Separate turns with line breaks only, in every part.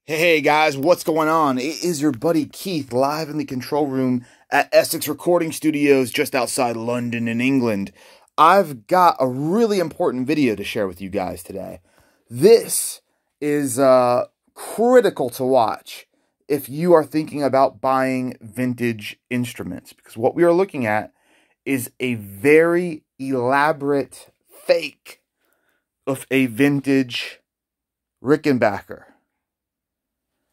Hey guys, what's going on? It is your buddy Keith live in the control room at Essex Recording Studios just outside London in England. I've got a really important video to share with you guys today. This is critical to watch if you are thinking about buying vintage instruments, because what we are looking at is a very elaborate fake of a vintage Rickenbacker.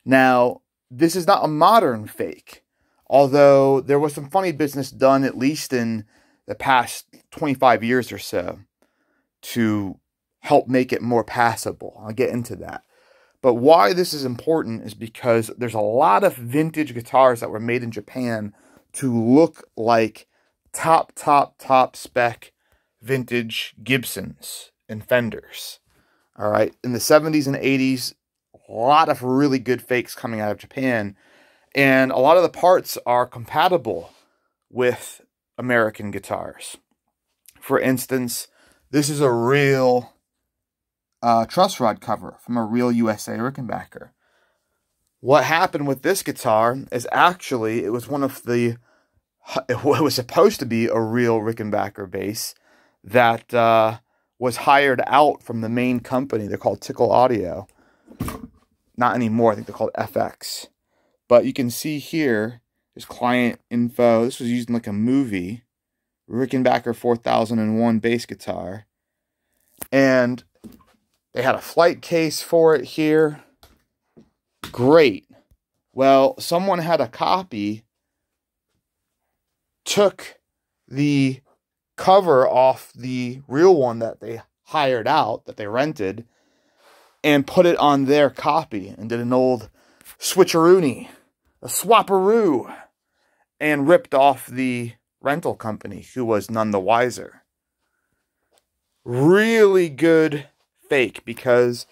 Now, this is not a modern fake, although there was some funny business done, at least in the past 25 years or so, to help make it more passable. I'll get into that. But why this is important is because there's a lot of vintage guitars that were made in Japan to look like top spec vintage Gibsons and Fenders. All right, in the 70s and 80s, a lot of really good fakes coming out of Japan, and a lot of the parts are compatible with American guitars. For instance, this is a real truss rod cover from a real USA Rickenbacker. What happened with this guitar is actually it was supposed to be a real Rickenbacker bass that was hired out from the main company. They're called Tickle Audio. Not anymore. I think they're called FX. But you can see here, there's client info. This was used in like a movie. Rickenbacker 4001 bass guitar. And they had a flight case for it here. Great. Well, someone had a copy, took the cover off the real one that they hired out, that they rented, and put it on their copy and did an old switcheroony, a swapperoo, and ripped off the rental company, who was none the wiser. Really good fake, because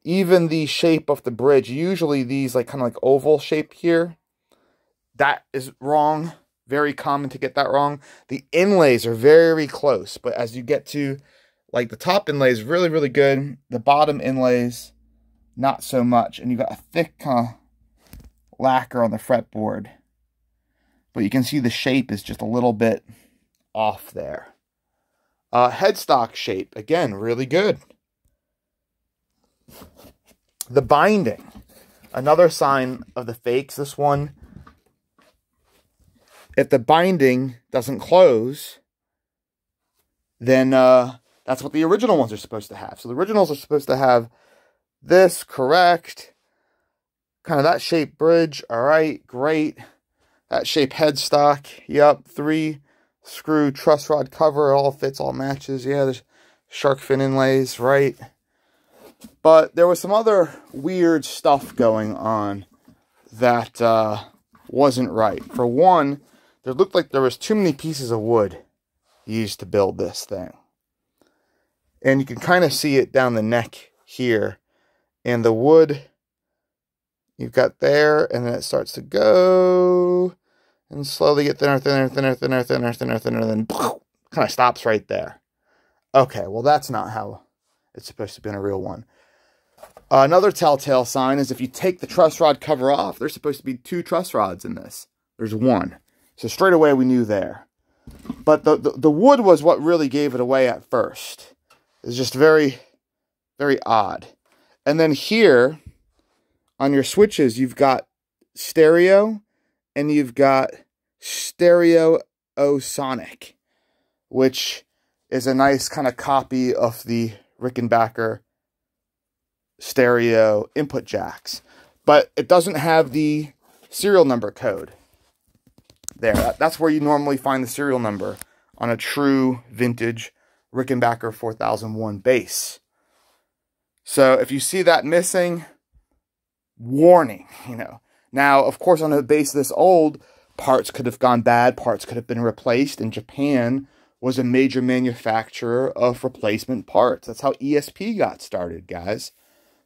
even the shape of the bridge, usually these kind of like oval shape here, that is wrong. Very common to get that wrong. The inlays are very close, but as you get to like the top inlay is really, really good. The bottom inlays, not so much. And you've got a thick kind of lacquer on the fretboard. But you can see the shape is just a little bit off there. Headstock shape, again, really good. The binding, another sign of the fakes. This one, if the binding doesn't close, then that's what the original ones are supposed to have. So the originals are supposed to have this, correct. Kind of that shape bridge. All right, great. That shape headstock. Yep, 3-screw truss rod cover. All fits, all matches. Yeah, there's shark fin inlays, right. But there was some other weird stuff going on that wasn't right. For one, there looked like there was too many pieces of wood used to build this thing. And you can kind of see it down the neck here. And the wood you've got there, and then it starts to go and slowly get thinner, and then kind of stops right there. Okay, well that's not how it's supposed to be in a real one. Another telltale sign is if you take the truss rod cover off, there's supposed to be 2 truss rods in this. There's 1. So straight away we knew there. But the wood was what really gave it away at first. It's just very, very odd. And then here, on your switches, you've got stereo, and you've got stereo sonic, which is a nice kind of copy of the Rickenbacker stereo input jacks. But it doesn't have the serial number code there. That's where you normally find the serial number on a true vintage Rickenbacker 4001 bass. So if you see that missing, warning, Now, of course, on a bass this old, parts could have gone bad, parts could have been replaced, and Japan was a major manufacturer of replacement parts. That's how ESP got started, guys.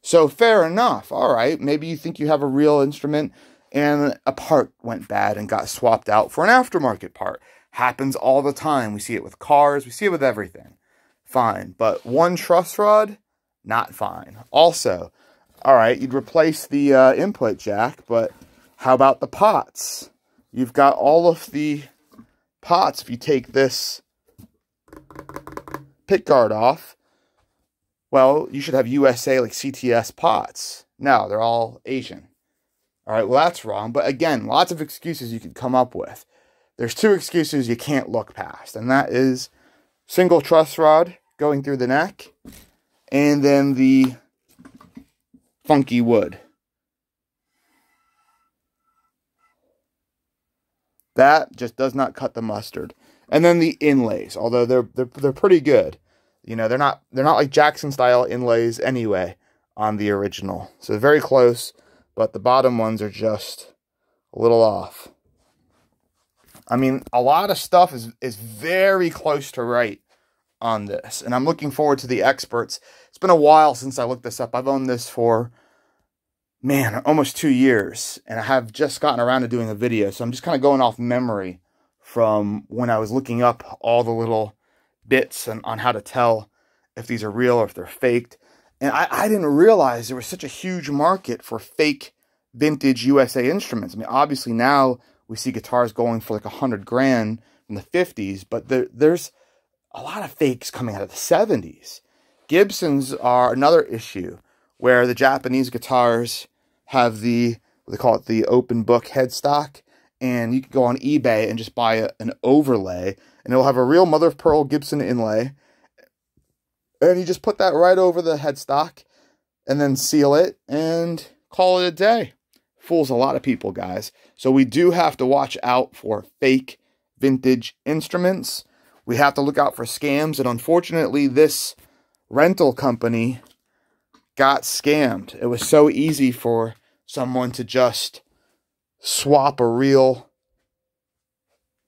So fair enough. All right, maybe you think you have a real instrument and a part went bad and got swapped out for an aftermarket part. Happens all the time. We see it with cars. We see it with everything. Fine. But one truss rod, not fine. Also, All right, you'd replace the input jack, but how about the pots? You've got all of the pots. If you take this pick guard off, well, you should have USA, like CTS pots. No, they're all Asian. All right, well, that's wrong. But again, lots of excuses you could come up with. There's two excuses you can't look past, and that is single truss rod going through the neck, and then the funky wood. That just does not cut the mustard. And then the inlays, although they're pretty good. You know, they're not like Jackson style inlays anyway on the original. So very close, but the bottom ones are just a little off. I mean, a lot of stuff is very close to right on this, and I'm looking forward to the experts. It's been a while since I looked this up. I've owned this for, man, almost 2 years, and I have just gotten around to doing a video, so I'm just kind of going off memory from when I was looking up all the little bits on how to tell if these are real or if they're faked. And I didn't realize there was such a huge market for fake vintage USA instruments. I mean, obviously now we see guitars going for like $100 grand from the 50s, but there's a lot of fakes coming out of the 70s. Gibsons are another issue where the Japanese guitars have the, what they call it, the open book headstock, and you can go on eBay and just buy an overlay, and it'll have a real mother of pearl Gibson inlay, and you just put that right over the headstock, and then seal it, and call it a day. Fools a lot of people, guys. So we do have to watch out for fake vintage instruments. We have to look out for scams, and unfortunately, this rental company got scammed. It was so easy for someone to just swap a real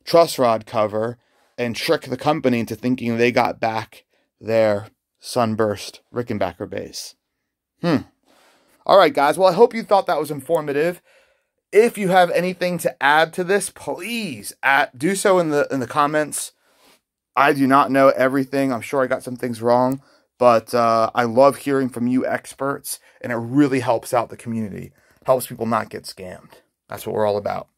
truss rod cover and trick the company into thinking they got back their sunburst Rickenbacker bass. All right, guys. Well, I hope you thought that was informative. If you have anything to add to this, please do so in the comments. I do not know everything. I'm sure I got some things wrong, but I love hearing from you experts, and it really helps out the community. Helps people not get scammed. That's what we're all about.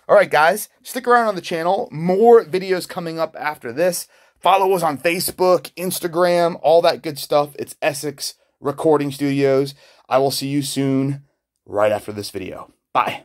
All right, guys, stick around on the channel. More videos coming up after this. Follow us on Facebook, Instagram, all that good stuff. It's Essex Recording Studios. I will see you soon, right after this video. Bye.